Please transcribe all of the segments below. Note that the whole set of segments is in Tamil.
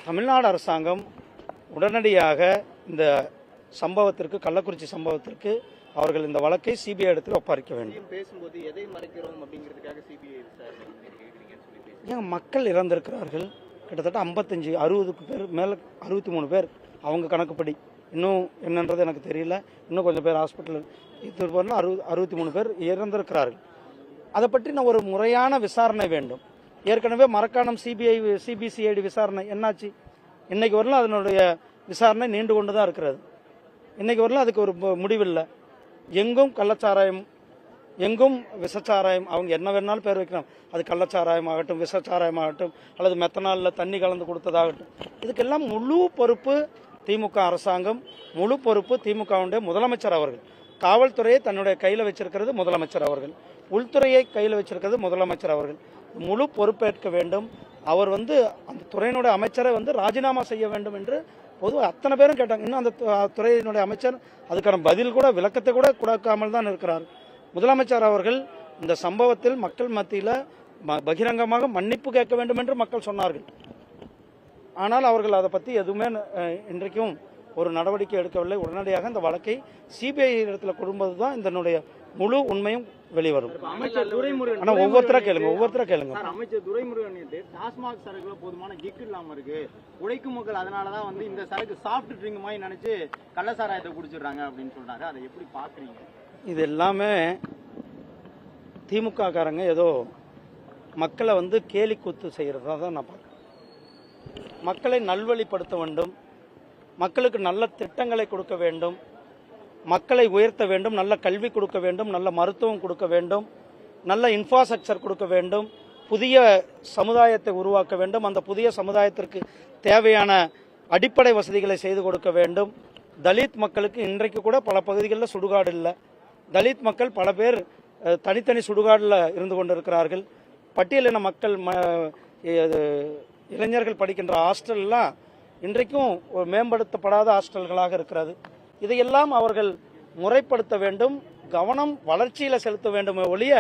தமிழ்நாடு அரசாங்கம் உடனடியாக இந்த சம்பவத்திற்கு, கள்ளக்குறிச்சி சம்பவத்திற்கு அவர்கள் இந்த வழக்கை சிபிஐ இடத்தில் ஒப்படைக்க வேண்டும். பேசும்போது எதை மறைக்கிறோம் அப்படிங்கிறதுக்காக சிபிஐ ஏன் மக்கள் இறந்திருக்கிறார்கள், கிட்டத்தட்ட 55 60க்கு பேர் மேலே, 63 பேர் அவங்க கணக்குப்படி. இன்னும் என்னன்றது எனக்கு தெரியல. இன்னும் கொஞ்சம் பேர் ஹாஸ்பிட்டல் இது 63 பேர் இறந்திருக்கிறார்கள். அதை பற்றி ஒரு முறையான விசாரணை வேண்டும். ஏற்கனவே மரக்காணம் சிபிசிஐடி விசாரணை என்னாச்சு? இன்னைக்கு வரலாம் அதனுடைய விசாரணை நீண்டு கொண்டு தான் இருக்கிறது. இன்னைக்கு வரலாம் அதுக்கு ஒரு முடிவில்லை. எங்கும் கள்ளச்சாராயம், எங்கும் விசச்சாராயம். அவங்க என்ன வேணாலும் பேர் வைக்கலாம். அது கள்ளச்சாராயம் ஆகட்டும், விசச்சாராயம் ஆகட்டும், அல்லது மெத்தனாலில் தண்ணி கலந்து கொடுத்ததாகட்டும், இதுக்கெல்லாம் முழு பொறுப்பு திமுக அரசாங்கம், முழு பொறுப்பு திமுகவுடைய முதலமைச்சர் அவர்கள். காவல்துறையை தன்னுடைய கையில் வச்சிருக்கிறது முதலமைச்சர் அவர்கள். உள்துறையை கையில் வச்சிருக்கிறது முதலமைச்சர் அவர்கள். முழு பொறுப்பேற்க வேண்டும். அவர் அந்த துறையினுடைய அமைச்சரை ராஜினாமா செய்ய வேண்டும் என்று பொதுவாக அத்தனை பேரும் கேட்டாங்க. இன்னும் அந்த துறையினுடைய அமைச்சர் அதுக்கான பதில் கூட, விளக்கத்தை கூட கொடுக்காமல் தான் இருக்கிறார். முதலமைச்சர் அவர்கள் இந்த சம்பவத்தில் மக்கள் மத்தியில் பகிரங்கமாக மன்னிப்பு கேட்க வேண்டும் என்று மக்கள் சொன்னார்கள். ஆனால் அவர்கள் அதை பற்றி எதுவுமே இன்றைக்கும் ஒரு நடவடிக்கை எடுக்கவில்லை. உடனடியாக இந்த வழக்கை சிபிஐ இடத்துல கொடுப்பது தான் இதனுடைய முழு உண்மையும் வெளிவரும். ஆனால் ஒவ்வொருத்தரா கேளுங்க. அமைச்சர் துரைமுருகன் டாஸ்மாக் சரக்குல போதுமான கிக் இல்லாம இருக்கு, உழைக்கும் மக்கள் அதனாலதான் இந்த சரக்கு சாஃப்ட் ட்ரிங்க் மாதிரி நினைச்சு கள்ளசாராயத்தை குடிச்சிடுறாங்க அப்படின்னு சொல்றாங்க. அதை எப்படி பாக்குறீங்க? இது எல்லாமே திமுக காரங்க ஏதோ மக்களை கேலி கூத்து செய்யறதா தான் நான் பார்க்கிறேன். மக்களை நல்வழிப்படுத்த வேண்டும், மக்களுக்கு நல்ல திட்டங்களை கொடுக்க வேண்டும், மக்களை உயர்த்த வேண்டும், நல்ல கல்வி கொடுக்க வேண்டும், நல்ல மருத்துவம் கொடுக்க வேண்டும், நல்ல இன்ஃப்ராஸ்ட்ரக்சர் கொடுக்க வேண்டும், புதிய சமுதாயத்தை உருவாக்க வேண்டும், அந்த புதிய சமுதாயத்திற்கு தேவையான அடிப்படை வசதிகளை செய்து கொடுக்க வேண்டும். தலித் மக்களுக்கு இன்றைக்கு கூட பல பகுதிகளில் சுடுகாடு இல்லை. தலித் மக்கள் பல பேர் தனித்தனி சுடுகாடில் இருந்து கொண்டிருக்கிறார்கள். பட்டியலின மக்கள், இளைஞர்கள் படிக்கின்ற ஹாஸ்டல்லாம் இன்றைக்கும் ஒரு மேம்படுத்தப்படாத ஹாஸ்டல்களாக இருக்கிறது. இதையெல்லாம் அவர்கள் முறைப்படுத்த வேண்டும். கவனம் வளர்ச்சியில் செலுத்த வேண்டும் ஒழிய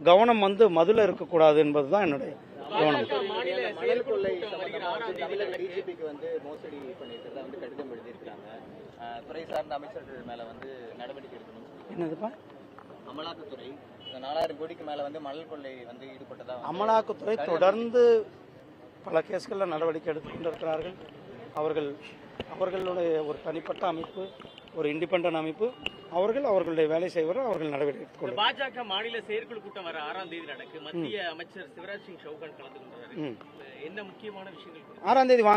கவனம் மதுல இருக்கக்கூடாது என்பதுதான் என்னுடைய கவனம். மோசடி பண்ணிட்டு கடிதம் எழுதியிருக்காங்க. துறை சார்ந்த அமைச்சர்கள் மேல நடவடிக்கை எடுக்கணும். என்னதுப்பா? அமலாக்கத்துறை 4000 கோடிக்கு மேல மணல் கொள்ளை ஈடுபட்டதா அமலாக்கத்துறை தொடர்ந்து பல கேஸ்களில் நடவடிக்கை எடுத்துக்கொண்டிருக்கிறார்கள். அவர்களுடைய ஒரு தனிப்பட்ட அமைப்பு, ஒரு இண்டிபெண்டன்ட் அமைப்பு, அவர்களுடைய வேலை செய்வார்கள். அவர்கள் நடவடிக்கை எடுத்துக்கொண்டு பாஜக மாநில செயற்குழு கூட்டம் வர 6ஆம் தேதி நடக்கு. மத்திய அமைச்சர் சிவராஜ் சிங் சௌகான் கலந்து கொண்டார். என்ன முக்கியமான விஷயங்கள் 6ஆம் தேதி வாங்க